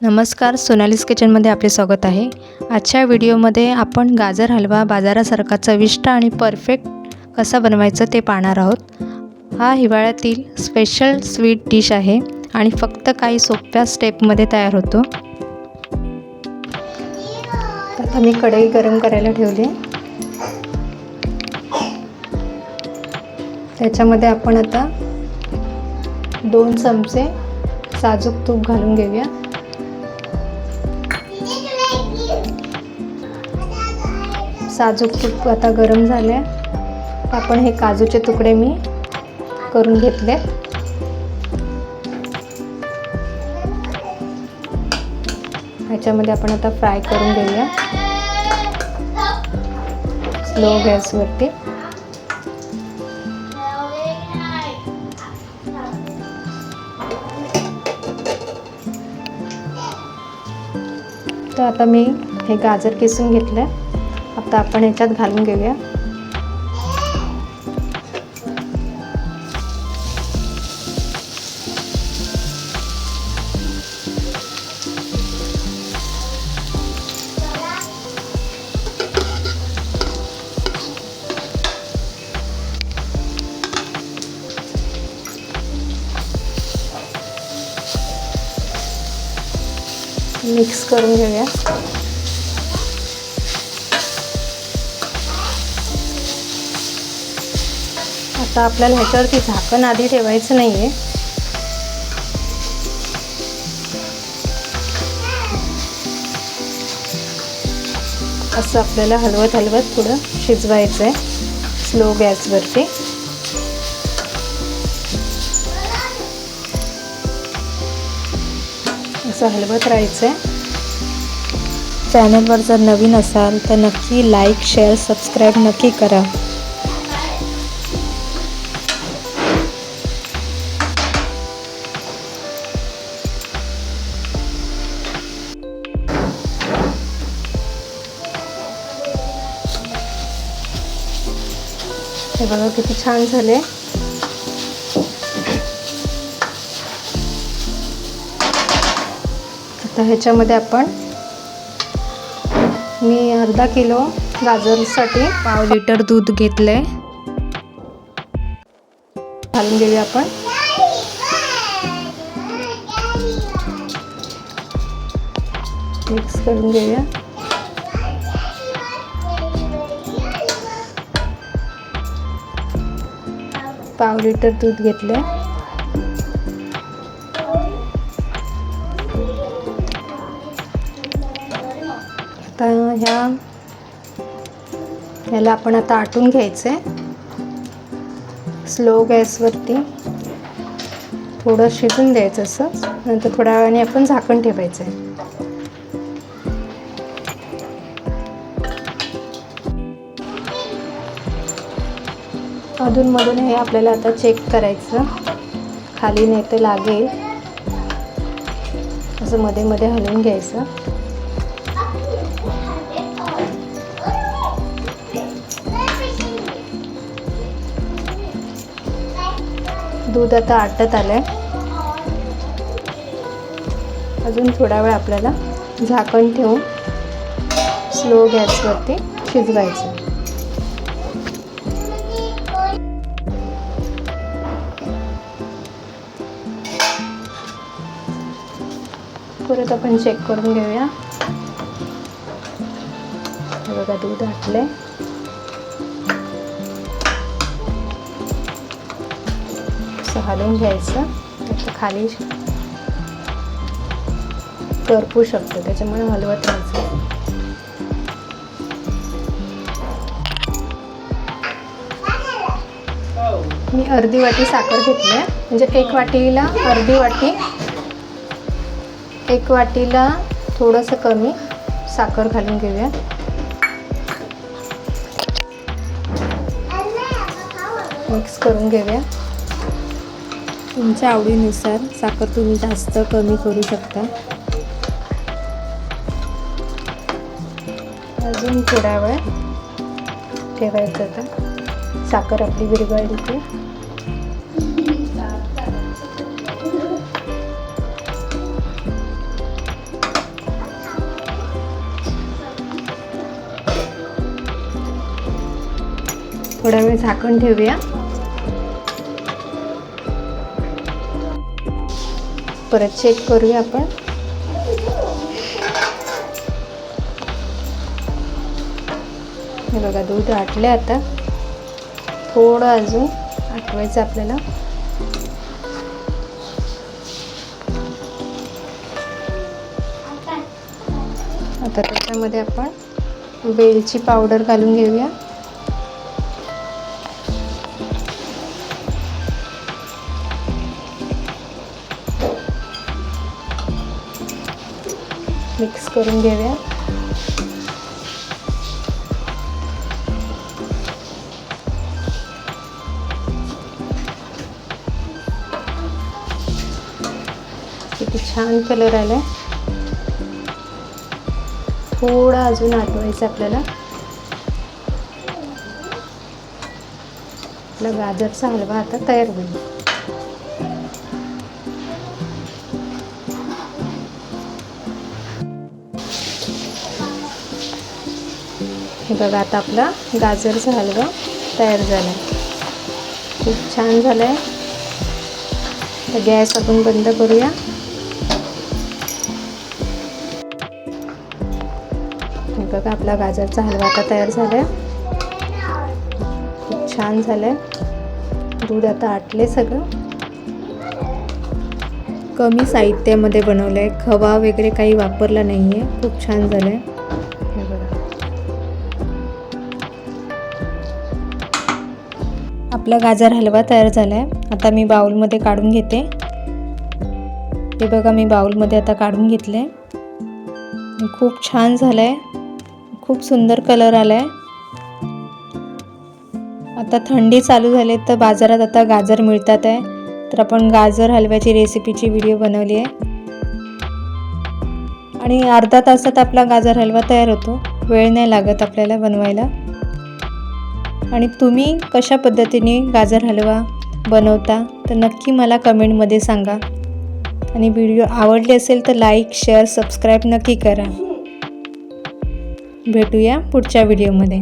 नमस्कार, सोनालीज किचनमध्ये आपले स्वागत आहे। आजच्या व्हिडिओमध्ये आपण गाजर हलवा बाजारासारखा चविष्ट आणि परफेक्ट कसा बनवायचा ते पाहणार आहोत। हा हिवाळ्यातील स्पेशल स्वीट डिश आहे आणि फक्त काही सोप्या स्टेपमध्ये तयार होतो। आता मी कढई गरम करायला ठेवली। त्याच्यामध्ये आपण आता 2 चमचे साजूक तूप घालून घेऊया। साजूक तूप आता गरम झाले। आपण हे काजूचे तुकडे मी करून घेतले। ह्याच्यामध्ये आपण आता फ्राय करून घेऊया स्लो गॅसवरती। तर आता मी हे गाजर किसून घेतले। आता आपण ह्याच्यात घालून घेऊया। मिक्स करून घेऊया। आता आपल्याला ह्याच्यावरती झाकण आधी ठेवायचं नाहीये। असं आपल्याला हलवत हलवत थोडं शिजवायचं आहे स्लो गॅसवरती। असं हलवत राहायचं आहे। चॅनलवर जर नवीन असाल तर नक्की लाईक, शेअर, सबस्क्राईब नक्की करा। हे बघा किती छान झाले। आता ह्याच्यामध्ये आपण मी अर्धा किलो गाजरसाठी पाव लिटर दूध घेतले। घालून घेऊया आपण। मिक्स करून घेऊया। पाव लिटर दूध घेतले। आता ह्याला आपण आता आटून घ्यायचंय स्लो गॅसवरती। थोडं शिजून द्यायचं असं। नंतर थोड्या वेळाने आपण झाकण ठेवायचंय। अधूनमधून हे आपल्याला आता चेक करायचं, खाली नाही तर लागेल असं मध्ये मध्ये हलवून घ्यायचं। दूध आता आटत आलंय। अजून थोडा वेळ आपल्याला झाकण ठेवून स्लो गॅसवरती शिजवायचं। परत आपण चेक करून घेऊया। हे बघा दूध आटले। असं हलवून घ्यायचं। त्याचं खाली करपू शकतो, त्याच्यामुळे हलवत राहायचं। मी अर्धी वाटी साखर घेतली आहे, म्हणजे एक वाटीला अर्धी वाटी, एक वाटीला थोडंसं कमी साखर घालून घेऊया। मिक्स करून घेऊया। तुमच्या आवडीनुसार साखर तुम्ही जास्त कमी करू शकता। अजून थोडा वेळ ठेवायचं। आता साखर आपली विरघळली की थोडा वेळ झाकण ठेवूया. परत चेक करूया आपण. हे बघा दूध आटले. आता थोडं अजून आटवायचं आपल्याला. आता त्याच्यामध्ये आपण वेलची पावडर घालून घेऊया. मिक्स करून घेऊया. किती छान कलर आलाय. थोडा अजून आटवायचं आपल्याला. आपला गाजरचा हलवा आता तयार होईल. हे बघा आता आपला गाजरचा हलवा तयार झाला. खूप छान झालाय. तर गॅस आपण बंद करूया. हे बघा आपला गाजरचा हलवा आता तयार झालाय. खूप छान झालाय. दूध आता आटले सगळं. कमी साहित्यामध्ये बनवलंय. खवा वगैरे काही वापरला नाहीये. खूप छान झालंय. हे बघा आपला गाजर हलवा तयार झालाय. आता मी बाउलमध्ये काढून घेते. हे बघा मी बाउलमध्ये आता काढून घेतले. खूप छान झालंय. खूप सुंदर कलर आलाय. आता थंडी चालू झाली तर बाजारात आता गाजर मिळतात आहे. तर आपण गाजर हलव्याची रेसिपीची व्हिडिओ बनवली आहे आणि अर्धा तासात आपला गाजर हलवा तयार होतो. वेळ नाही लागत आपल्याला बनवायला. आणि तुम्ही कशा पद्धतीने गाजर हलवा बनवता तर नक्की मला कमेंटमध्ये सांगा. आणि व्हिडिओ आवडले असेल तर लाईक, शेअर, सबस्क्राईब नक्की करा. भेटूया पुढच्या व्हिडिओमध्ये.